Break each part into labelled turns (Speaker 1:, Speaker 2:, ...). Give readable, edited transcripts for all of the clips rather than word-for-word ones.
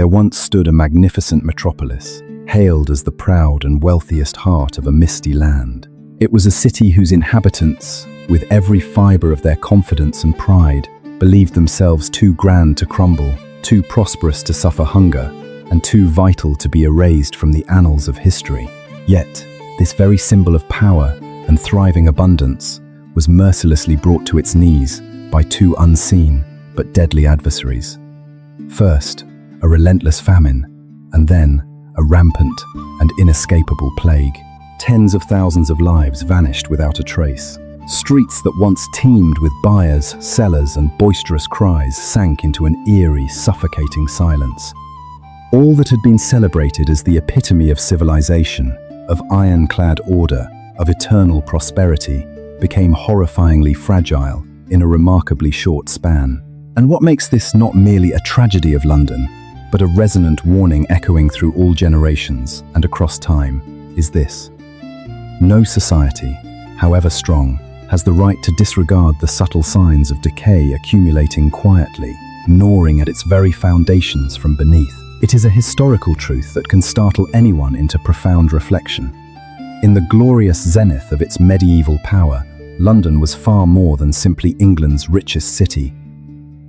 Speaker 1: There once stood a magnificent metropolis, hailed as the proud and wealthiest heart of a misty land. It was a city whose inhabitants, with every fibre of their confidence and pride, believed themselves too grand to crumble, too prosperous to suffer hunger, and too vital to be erased from the annals of history. Yet, this very symbol of power and thriving abundance was mercilessly brought to its knees by two unseen but deadly adversaries. First, a relentless famine, and then a rampant and inescapable plague. Tens of thousands of lives vanished without a trace. Streets that once teemed with buyers, sellers, and boisterous cries sank into an eerie, suffocating silence. All that had been celebrated as the epitome of civilization, of ironclad order, of eternal prosperity, became horrifyingly fragile in a remarkably short span. And what makes this not merely a tragedy of London, but a resonant warning echoing through all generations and across time, is this: no society, however strong, has the right to disregard the subtle signs of decay accumulating quietly, gnawing at its very foundations from beneath. It is a historical truth that can startle anyone into profound reflection. In the glorious zenith of its medieval power, London was far more than simply England's richest city.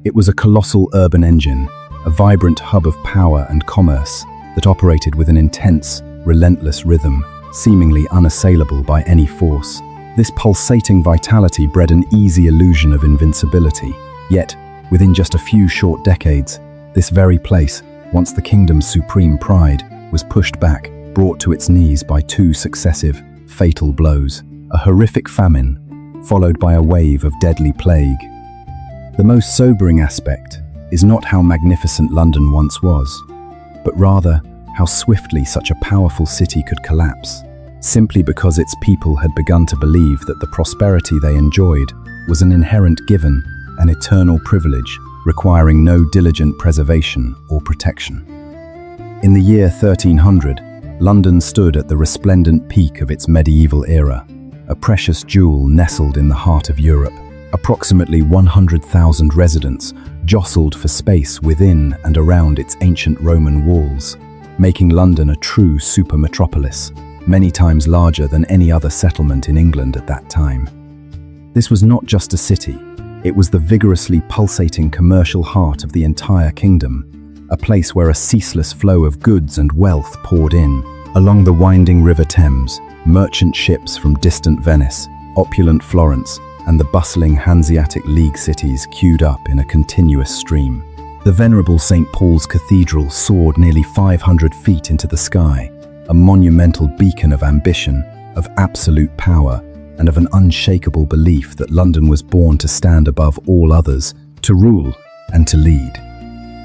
Speaker 1: It was a colossal urban engine, a vibrant hub of power and commerce that operated with an intense, relentless rhythm, seemingly unassailable by any force. This pulsating vitality bred an easy illusion of invincibility. Yet, within just a few short decades, this very place, once the kingdom's supreme pride, was pushed back, brought to its knees by two successive, fatal blows: a horrific famine, followed by a wave of deadly plague. The most sobering aspect is not how magnificent London once was, but rather how swiftly such a powerful city could collapse, simply because its people had begun to believe that the prosperity they enjoyed was an inherent given, an eternal privilege, requiring no diligent preservation or protection. In the year 1300, London stood at the resplendent peak of its medieval era, a precious jewel nestled in the heart of Europe. Approximately 100,000 residents jostled for space within and around its ancient Roman walls, making London a true super-metropolis, many times larger than any other settlement in England at that time. This was not just a city, it was the vigorously pulsating commercial heart of the entire kingdom, a place where a ceaseless flow of goods and wealth poured in. Along the winding River Thames, merchant ships from distant Venice, opulent Florence, and the bustling Hanseatic League cities queued up in a continuous stream. The venerable St. Paul's Cathedral soared nearly 500 feet into the sky, a monumental beacon of ambition, of absolute power, and of an unshakable belief that London was born to stand above all others, to rule and to lead.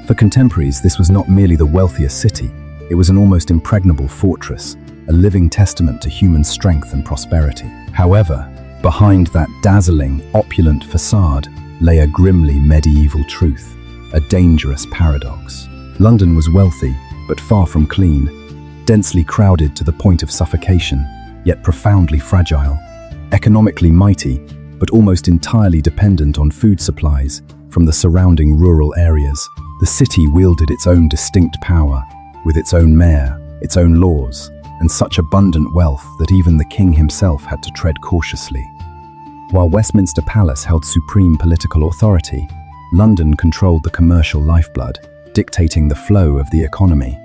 Speaker 1: For contemporaries, this was not merely the wealthiest city, it was an almost impregnable fortress, a living testament to human strength and prosperity. However, behind that dazzling, opulent facade lay a grimly medieval truth, a dangerous paradox. London was wealthy, but far from clean, densely crowded to the point of suffocation, yet profoundly fragile. Economically mighty, but almost entirely dependent on food supplies from the surrounding rural areas, the city wielded its own distinct power, with its own mayor, its own laws, and such abundant wealth that even the king himself had to tread cautiously. While Westminster Palace held supreme political authority, London controlled the commercial lifeblood, dictating the flow of the economy.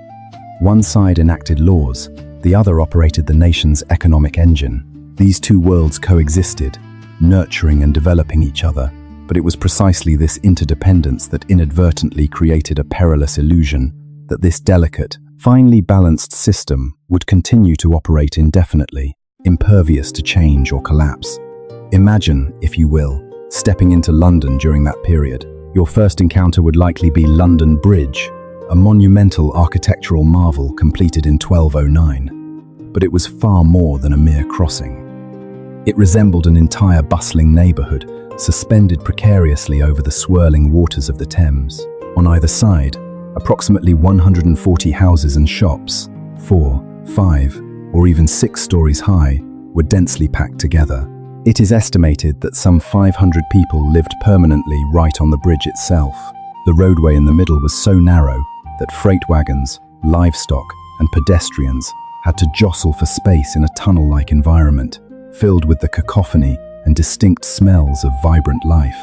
Speaker 1: One side enacted laws, the other operated the nation's economic engine. These two worlds coexisted, nurturing and developing each other, but it was precisely this interdependence that inadvertently created a perilous illusion that this delicate, finely balanced system would continue to operate indefinitely, impervious to change or collapse. Imagine, if you will, stepping into London during that period. Your first encounter would likely be London Bridge, a monumental architectural marvel completed in 1209. But it was far more than a mere crossing. It resembled an entire bustling neighborhood, suspended precariously over the swirling waters of the Thames. On either side, approximately 140 houses and shops, 4, 5, or even 6 stories high, were densely packed together. It is estimated that some 500 people lived permanently right on the bridge itself. The roadway in the middle was so narrow that freight wagons, livestock, and pedestrians had to jostle for space in a tunnel-like environment, filled with the cacophony and distinct smells of vibrant life.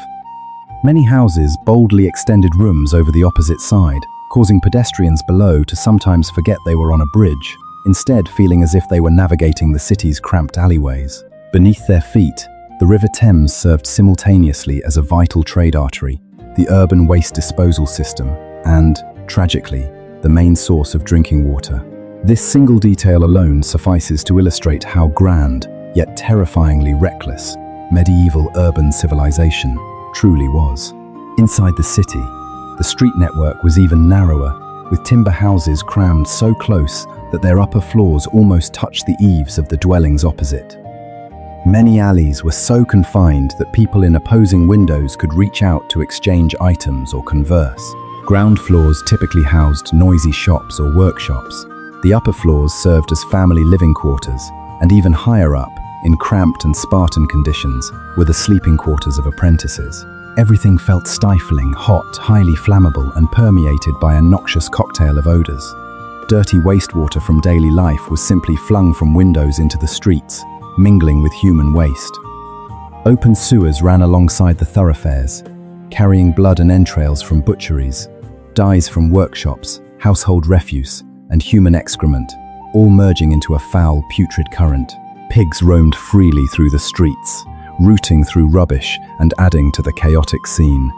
Speaker 1: Many houses boldly extended rooms over the opposite side, causing pedestrians below to sometimes forget they were on a bridge, instead feeling as if they were navigating the city's cramped alleyways. Beneath their feet, the River Thames served simultaneously as a vital trade artery, the urban waste disposal system, and, tragically, the main source of drinking water. This single detail alone suffices to illustrate how grand, yet terrifyingly reckless, medieval urban civilization truly was. Inside the city, the street network was even narrower, with timber houses crammed so close that their upper floors almost touched the eaves of the dwellings opposite. Many alleys were so confined that people in opposing windows could reach out to exchange items or converse. Ground floors typically housed noisy shops or workshops. The upper floors served as family living quarters, and even higher up, in cramped and Spartan conditions, were the sleeping quarters of apprentices. Everything felt stifling, hot, highly flammable, and permeated by a noxious cocktail of odors. Dirty wastewater from daily life was simply flung from windows into the streets, mingling with human waste. Open sewers ran alongside the thoroughfares, carrying blood and entrails from butcheries, dyes from workshops, household refuse, and human excrement, all merging into a foul, putrid current. Pigs roamed freely through the streets, rooting through rubbish and adding to the chaotic scene.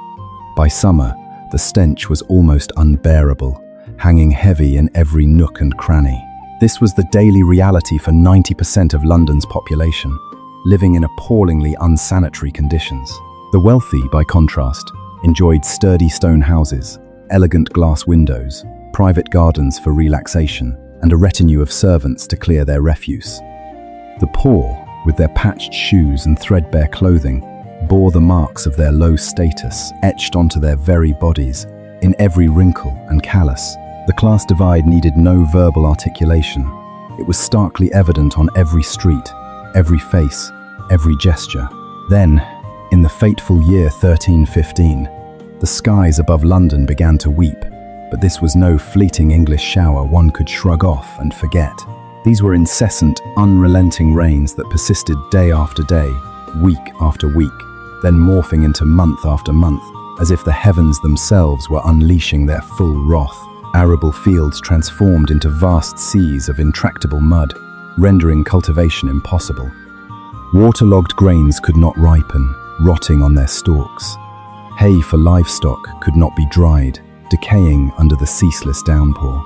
Speaker 1: By summer, the stench was almost unbearable, hanging heavy in every nook and cranny. This was the daily reality for 90% of London's population, living in appallingly unsanitary conditions. The wealthy, by contrast, enjoyed sturdy stone houses, elegant glass windows, private gardens for relaxation, and a retinue of servants to clear their refuse. The poor, with their patched shoes and threadbare clothing, bore the marks of their low status etched onto their very bodies, in every wrinkle and callus. The class divide needed no verbal articulation. It was starkly evident on every street, every face, every gesture. Then, in the fateful year 1315, the skies above London began to weep, but this was no fleeting English shower one could shrug off and forget. These were incessant, unrelenting rains that persisted day after day, week after week, then morphing into month after month, as if the heavens themselves were unleashing their full wrath. Arable fields transformed into vast seas of intractable mud, rendering cultivation impossible. Waterlogged grains could not ripen, rotting on their stalks. Hay for livestock could not be dried, decaying under the ceaseless downpour.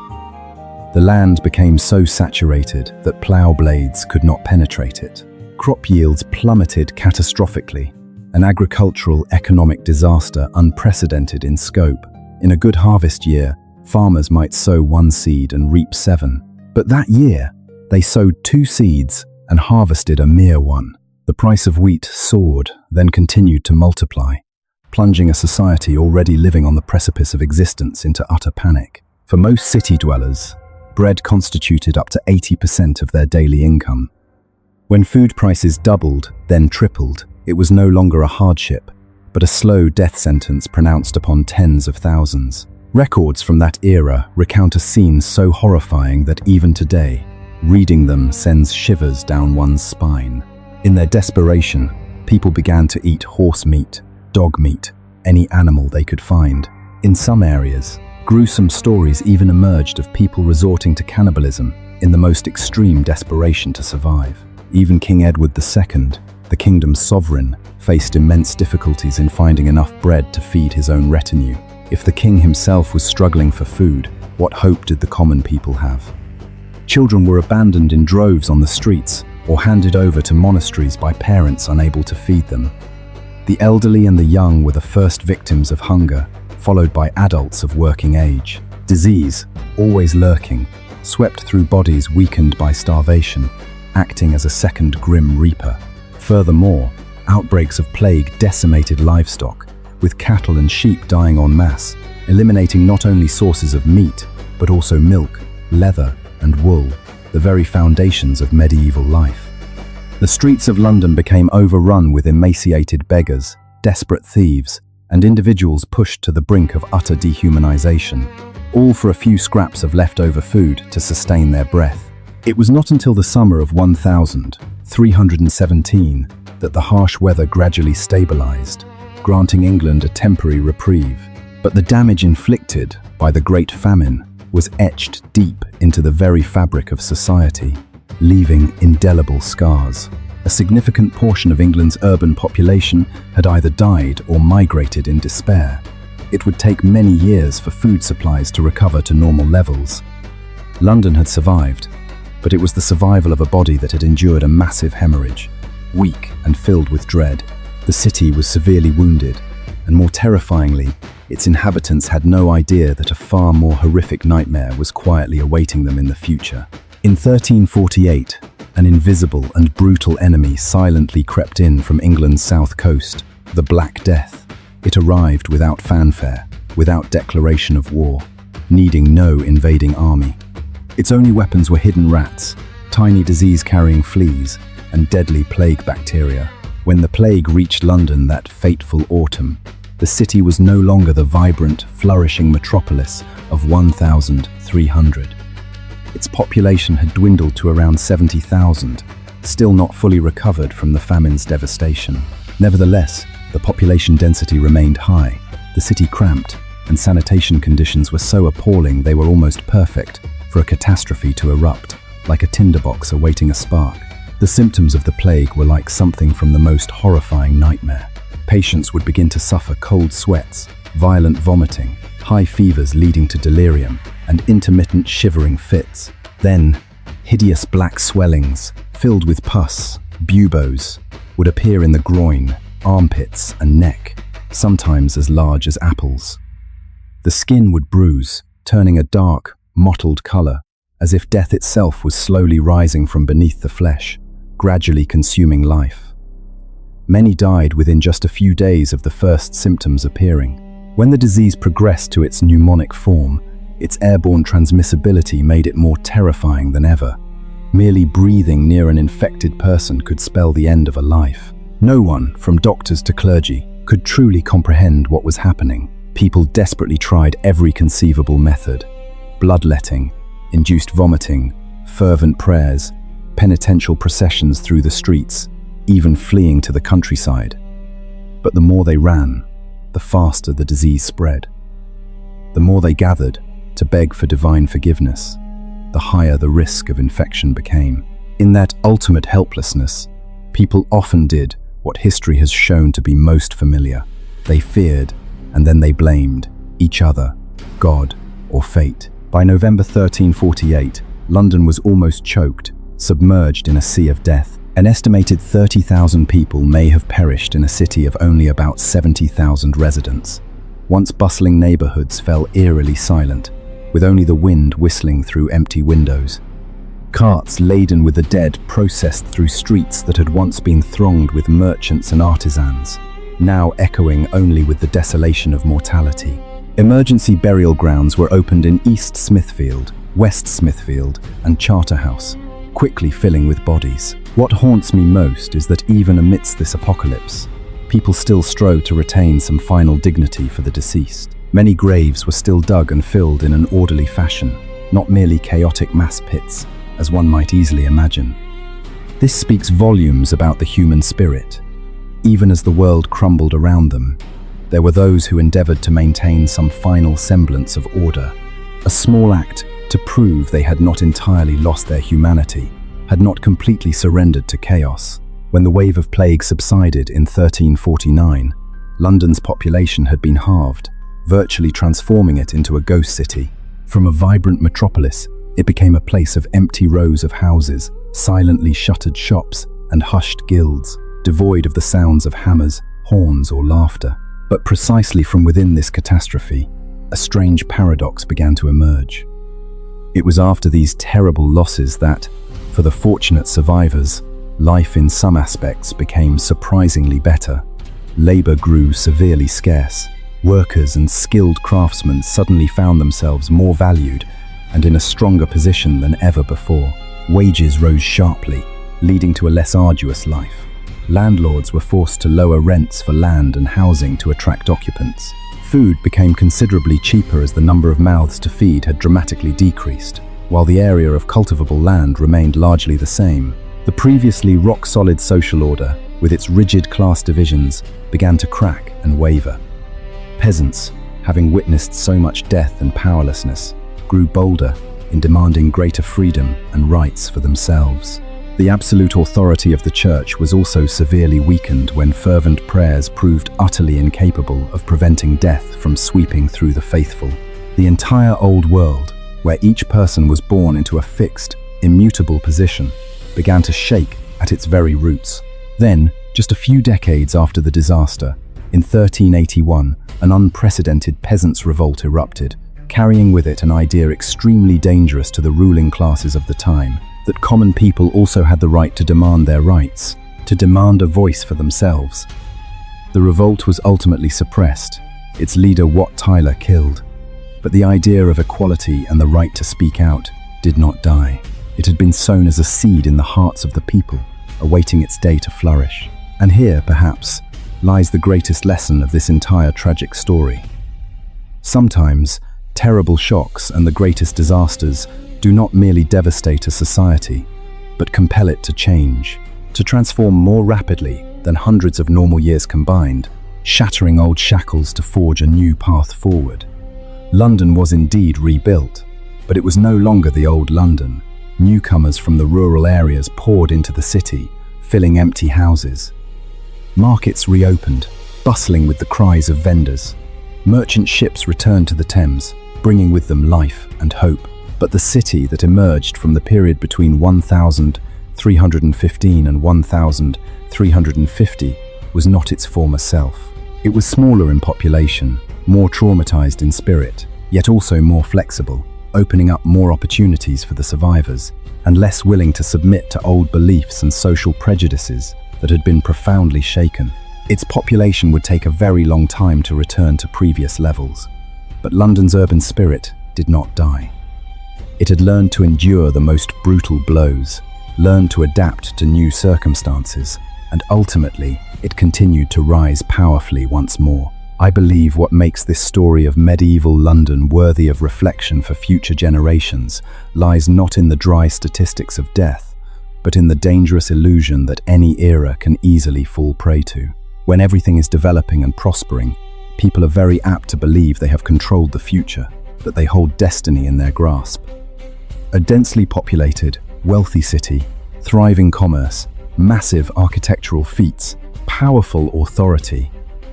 Speaker 1: The land became so saturated that plough blades could not penetrate it. Crop yields plummeted catastrophically, an agricultural economic disaster unprecedented in scope. In a good harvest year, farmers might sow 1 seed and reap 7. But that year, they sowed 2 seeds and harvested a mere 1. The price of wheat soared, then continued to multiply, plunging a society already living on the precipice of existence into utter panic. For most city dwellers, bread constituted up to 80% of their daily income. When food prices doubled, then tripled, it was no longer a hardship, but a slow death sentence pronounced upon tens of thousands. Records from that era recount a scene so horrifying that even today, reading them sends shivers down one's spine. In their desperation, people began to eat horse meat, dog meat, any animal they could find. In some areas, gruesome stories even emerged of people resorting to cannibalism in the most extreme desperation to survive. Even King Edward II, the kingdom's sovereign, faced immense difficulties in finding enough bread to feed his own retinue. If the king himself was struggling for food, what hope did the common people have? Children were abandoned in droves on the streets or handed over to monasteries by parents unable to feed them. The elderly and the young were the first victims of hunger, followed by adults of working age. Disease, always lurking, swept through bodies weakened by starvation, acting as a second grim reaper. Furthermore, outbreaks of plague decimated livestock, with cattle and sheep dying en masse, eliminating not only sources of meat, but also milk, leather, and wool, the very foundations of medieval life. The streets of London became overrun with emaciated beggars, desperate thieves, and individuals pushed to the brink of utter dehumanization. all for a few scraps of leftover food to sustain their breath. It was not until the summer of 1317 that the harsh weather gradually stabilized, granting England a temporary reprieve. But the damage inflicted by the Great Famine was etched deep into the very fabric of society, leaving indelible scars. A significant portion of England's urban population had either died or migrated in despair. It would take many years for food supplies to recover to normal levels. London had survived, but it was the survival of a body that had endured a massive hemorrhage. Weak and filled with dread, the city was severely wounded, and more terrifyingly, its inhabitants had no idea that a far more horrific nightmare was quietly awaiting them in the future. In 1348, an invisible and brutal enemy silently crept in from England's south coast, the Black Death. It arrived without fanfare, without declaration of war, needing no invading army. Its only weapons were hidden rats, tiny disease-carrying fleas, and deadly plague bacteria. When the plague reached London that fateful autumn, the city was no longer the vibrant, flourishing metropolis of 1,300. Its population had dwindled to around 70,000, still not fully recovered from the famine's devastation. Nevertheless, the population density remained high, the city cramped, and sanitation conditions were so appalling they were almost perfect for a catastrophe to erupt, like a tinderbox awaiting a spark. The symptoms of the plague were like something from the most horrifying nightmare. Patients would begin to suffer cold sweats, violent vomiting, high fevers leading to delirium, and intermittent shivering fits. Then, hideous black swellings, filled with pus, buboes, would appear in the groin, armpits, and neck, sometimes as large as apples. The skin would bruise, turning a dark, mottled color, as if death itself was slowly rising from beneath the flesh, gradually consuming life. Many died within just a few days of the first symptoms appearing. When the disease progressed to its pneumonic form, its airborne transmissibility made it more terrifying than ever. Merely breathing near an infected person could spell the end of a life. No one, from doctors to clergy, could truly comprehend what was happening. People desperately tried every conceivable method: bloodletting, induced vomiting, fervent prayers, penitential processions through the streets, even fleeing to the countryside. But the more they ran, the faster the disease spread. The more they gathered to beg for divine forgiveness, the higher the risk of infection became. In that ultimate helplessness, people often did what history has shown to be most familiar. They feared, and then they blamed each other, God, or fate. By November 1348, London was almost choked, submerged in a sea of death. An estimated 30,000 people may have perished in a city of only about 70,000 residents. Once bustling neighborhoods fell eerily silent, with only the wind whistling through empty windows. Carts laden with the dead processed through streets that had once been thronged with merchants and artisans, now echoing only with the desolation of mortality. Emergency burial grounds were opened in East Smithfield, West Smithfield, and Charterhouse, quickly filling with bodies. What haunts me most is that even amidst this apocalypse, people still strove to retain some final dignity for the deceased. Many graves were still dug and filled in an orderly fashion, not merely chaotic mass pits, as one might easily imagine. This speaks volumes about the human spirit. Even as the world crumbled around them, there were those who endeavored to maintain some final semblance of order, a small act to prove they had not entirely lost their humanity, had not completely surrendered to chaos. When the wave of plague subsided in 1349, London's population had been halved, virtually transforming it into a ghost city. From a vibrant metropolis, it became a place of empty rows of houses, silently shuttered shops, and hushed guilds, devoid of the sounds of hammers, horns, or laughter. But precisely from within this catastrophe, a strange paradox began to emerge. It was after these terrible losses that, for the fortunate survivors, life in some aspects became surprisingly better. Labor grew severely scarce. Workers and skilled craftsmen suddenly found themselves more valued and in a stronger position than ever before. Wages rose sharply, leading to a less arduous life. Landlords were forced to lower rents for land and housing to attract occupants. Food became considerably cheaper as the number of mouths to feed had dramatically decreased, while the area of cultivable land remained largely the same. The previously rock-solid social order, with its rigid class divisions, began to crack and waver. Peasants, having witnessed so much death and powerlessness, grew bolder in demanding greater freedom and rights for themselves. The absolute authority of the church was also severely weakened when fervent prayers proved utterly incapable of preventing death from sweeping through the faithful. The entire old world, where each person was born into a fixed, immutable position, began to shake at its very roots. Then, just a few decades after the disaster, in 1381, an unprecedented peasants' revolt erupted, carrying with it an idea extremely dangerous to the ruling classes of the time, that common people also had the right to demand their rights, to demand a voice for themselves. The revolt was ultimately suppressed, its leader Wat Tyler killed. But the idea of equality and the right to speak out did not die. It had been sown as a seed in the hearts of the people, awaiting its day to flourish. And here, perhaps, lies the greatest lesson of this entire tragic story. Sometimes, terrible shocks and the greatest disasters do not merely devastate a society, but compel it to change, to transform more rapidly than hundreds of normal years combined, shattering old shackles to forge a new path forward. London was indeed rebuilt, but it was no longer the old London. Newcomers from the rural areas poured into the city, filling empty houses. Markets reopened, bustling with the cries of vendors. Merchant ships returned to the Thames, bringing with them life and hope. But the city that emerged from the period between 1315 and 1350 was not its former self. It was smaller in population, more traumatized in spirit, yet also more flexible, opening up more opportunities for the survivors, and less willing to submit to old beliefs and social prejudices that had been profoundly shaken. Its population would take a very long time to return to previous levels, but London's urban spirit did not die. It had learned to endure the most brutal blows, learned to adapt to new circumstances, and ultimately, it continued to rise powerfully once more. I believe what makes this story of medieval London worthy of reflection for future generations lies not in the dry statistics of death, but in the dangerous illusion that any era can easily fall prey to. When everything is developing and prospering, people are very apt to believe they have controlled the future, that they hold destiny in their grasp. A densely populated, wealthy city, thriving commerce, massive architectural feats, powerful authority.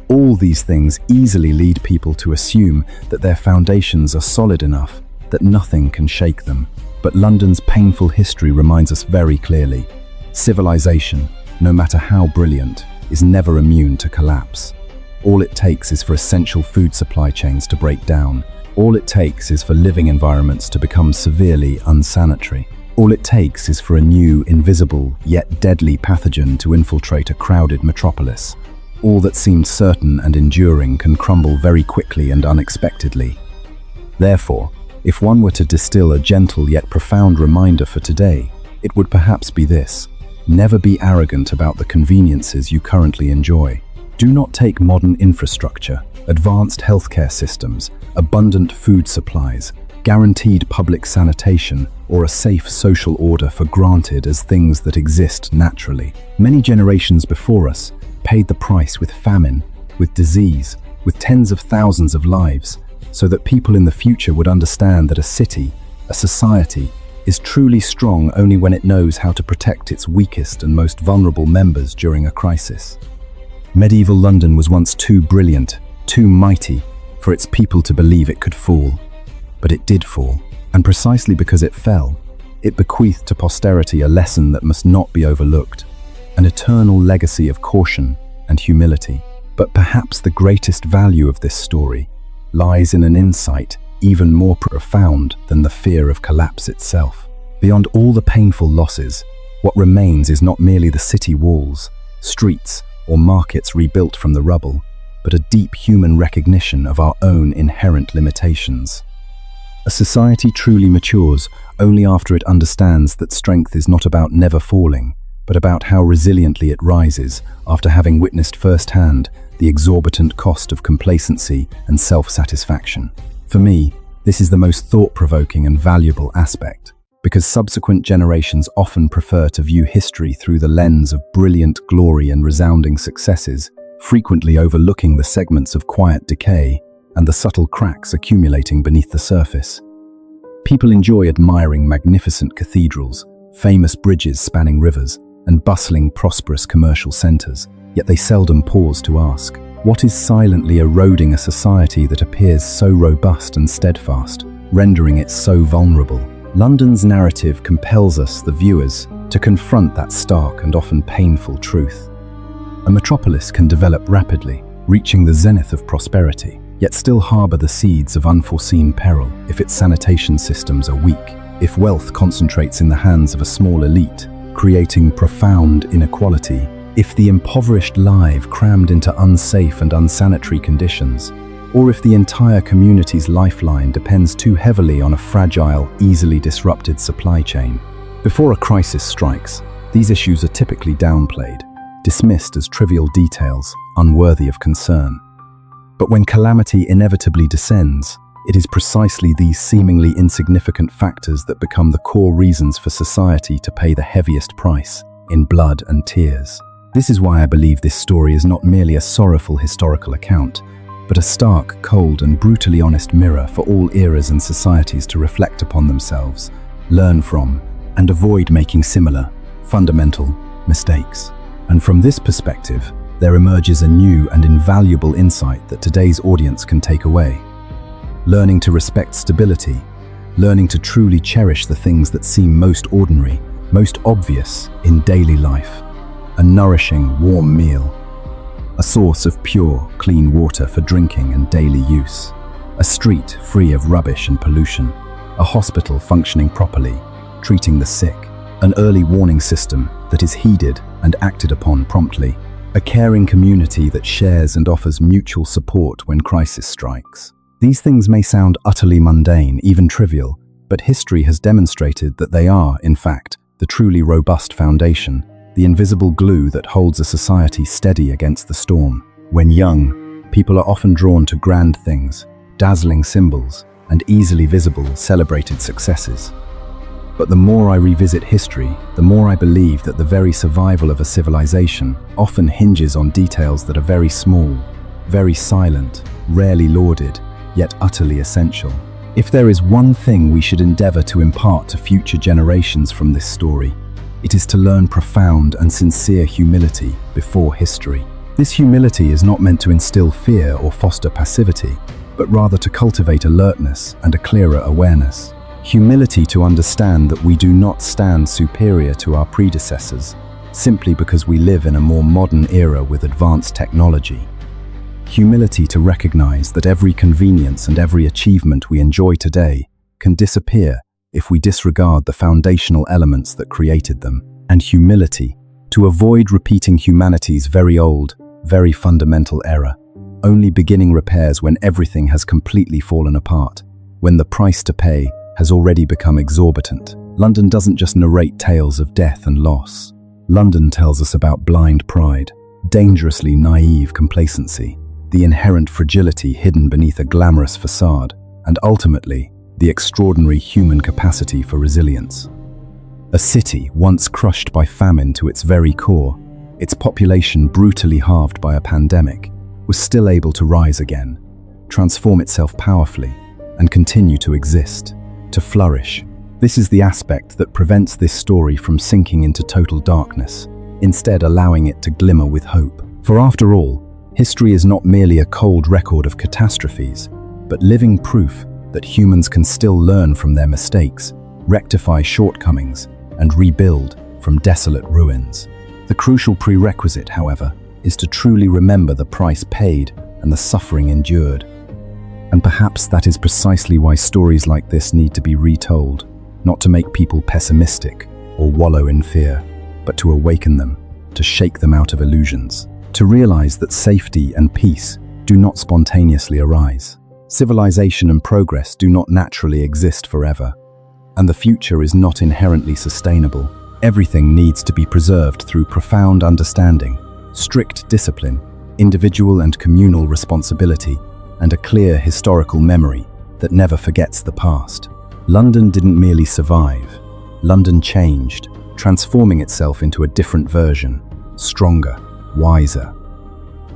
Speaker 1: All these things easily lead people to assume that their foundations are solid enough that nothing can shake them. But London's painful history reminds us very clearly, civilization, no matter how brilliant, is never immune to collapse. All it takes is for essential food supply chains to break down. All it takes is for living environments to become severely unsanitary. All it takes is for a new, invisible, yet deadly pathogen to infiltrate a crowded metropolis. All that seemed certain and enduring can crumble very quickly and unexpectedly. Therefore, if one were to distill a gentle yet profound reminder for today, it would perhaps be this: never be arrogant about the conveniences you currently enjoy. Do not take modern infrastructure, advanced healthcare systems, abundant food supplies, guaranteed public sanitation, or a safe social order for granted as things that exist naturally. Many generations before us paid the price with famine, with disease, with tens of thousands of lives, so that people in the future would understand that a city, a society, is truly strong only when it knows how to protect its weakest and most vulnerable members during a crisis. Medieval London was once too brilliant, too mighty, for its people to believe it could fall. But it did fall, and precisely because it fell, it bequeathed to posterity a lesson that must not be overlooked, an eternal legacy of caution and humility. But perhaps the greatest value of this story lies in an insight even more profound than the fear of collapse itself. Beyond all the painful losses, what remains is not merely the city walls, streets, or markets rebuilt from the rubble, but a deep human recognition of our own inherent limitations. A society truly matures only after it understands that strength is not about never falling, but about how resiliently it rises after having witnessed firsthand the exorbitant cost of complacency and self-satisfaction. For me, this is the most thought-provoking and valuable aspect, because subsequent generations often prefer to view history through the lens of brilliant glory and resounding successes, frequently overlooking the segments of quiet decay and the subtle cracks accumulating beneath the surface. People enjoy admiring magnificent cathedrals, famous bridges spanning rivers, and bustling, prosperous commercial centers, yet they seldom pause to ask, what is silently eroding a society that appears so robust and steadfast, rendering it so vulnerable? London's narrative compels us, the viewers, to confront that stark and often painful truth. A metropolis can develop rapidly, reaching the zenith of prosperity, yet still harbor the seeds of unforeseen peril if its sanitation systems are weak, if wealth concentrates in the hands of a small elite, creating profound inequality, if the impoverished live crammed into unsafe and unsanitary conditions, or if the entire community's lifeline depends too heavily on a fragile, easily disrupted supply chain. Before a crisis strikes, these issues are typically downplayed, dismissed as trivial details, unworthy of concern. But when calamity inevitably descends, it is precisely these seemingly insignificant factors that become the core reasons for society to pay the heaviest price, in blood and tears. This is why I believe this story is not merely a sorrowful historical account, but a stark, cold, and brutally honest mirror for all eras and societies to reflect upon themselves, learn from, and avoid making similar, fundamental mistakes. And from this perspective, there emerges a new and invaluable insight that today's audience can take away. Learning to respect stability, learning to truly cherish the things that seem most ordinary, most obvious in daily life. A nourishing, warm meal, a source of pure, clean water for drinking and daily use, a street free of rubbish and pollution, a hospital functioning properly, treating the sick, an early warning system that is heeded and acted upon promptly, a caring community that shares and offers mutual support when crisis strikes. These things may sound utterly mundane, even trivial, but history has demonstrated that they are, in fact, the truly robust foundation, the invisible glue that holds a society steady against the storm. When young, people are often drawn to grand things, dazzling symbols, and easily visible, celebrated successes. But the more I revisit history, the more I believe that the very survival of a civilization often hinges on details that are very small, very silent, rarely lauded, yet utterly essential. If there is one thing we should endeavor to impart to future generations from this story, it is to learn profound and sincere humility before history. This humility is not meant to instill fear or foster passivity, but rather to cultivate alertness and a clearer awareness. Humility to understand that we do not stand superior to our predecessors simply because we live in a more modern era with advanced technology. Humility to recognize that every convenience and every achievement we enjoy today can disappear if we disregard the foundational elements that created them. And humility to avoid repeating humanity's very old, very fundamental error, only beginning repairs when everything has completely fallen apart, when the price to pay has already become exorbitant. London doesn't just narrate tales of death and loss. London tells us about blind pride, dangerously naive complacency, the inherent fragility hidden beneath a glamorous facade, and ultimately, the extraordinary human capacity for resilience. A city once crushed by famine to its very core, its population brutally halved by a pandemic, was still able to rise again, transform itself powerfully, and continue to exist, to flourish. This is the aspect that prevents this story from sinking into total darkness, instead allowing it to glimmer with hope. For after all, history is not merely a cold record of catastrophes, but living proof that humans can still learn from their mistakes, rectify shortcomings, and rebuild from desolate ruins. The crucial prerequisite, however, is to truly remember the price paid and the suffering endured. And perhaps that is precisely why stories like this need to be retold, not to make people pessimistic or wallow in fear, but to awaken them, to shake them out of illusions, to realize that safety and peace do not spontaneously arise. Civilization and progress do not naturally exist forever, and the future is not inherently sustainable. Everything needs to be preserved through profound understanding, strict discipline, individual and communal responsibility, and a clear historical memory that never forgets the past. London didn't merely survive. London changed, transforming itself into a different version, stronger, wiser.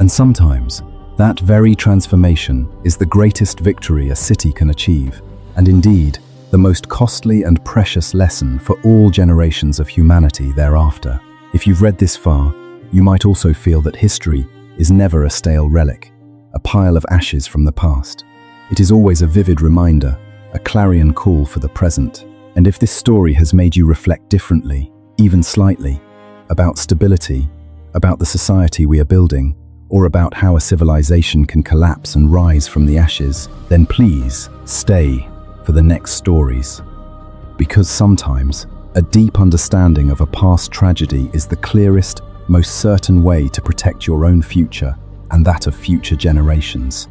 Speaker 1: And sometimes, that very transformation is the greatest victory a city can achieve, and indeed, the most costly and precious lesson for all generations of humanity thereafter. If you've read this far, you might also feel that history is never a stale relic, a pile of ashes from the past. It is always a vivid reminder, a clarion call for the present. And if this story has made you reflect differently, even slightly, about stability, about the society we are building, or about how a civilization can collapse and rise from the ashes, then please stay for the next stories. Because sometimes, a deep understanding of a past tragedy is the clearest, most certain way to protect your own future and that of future generations.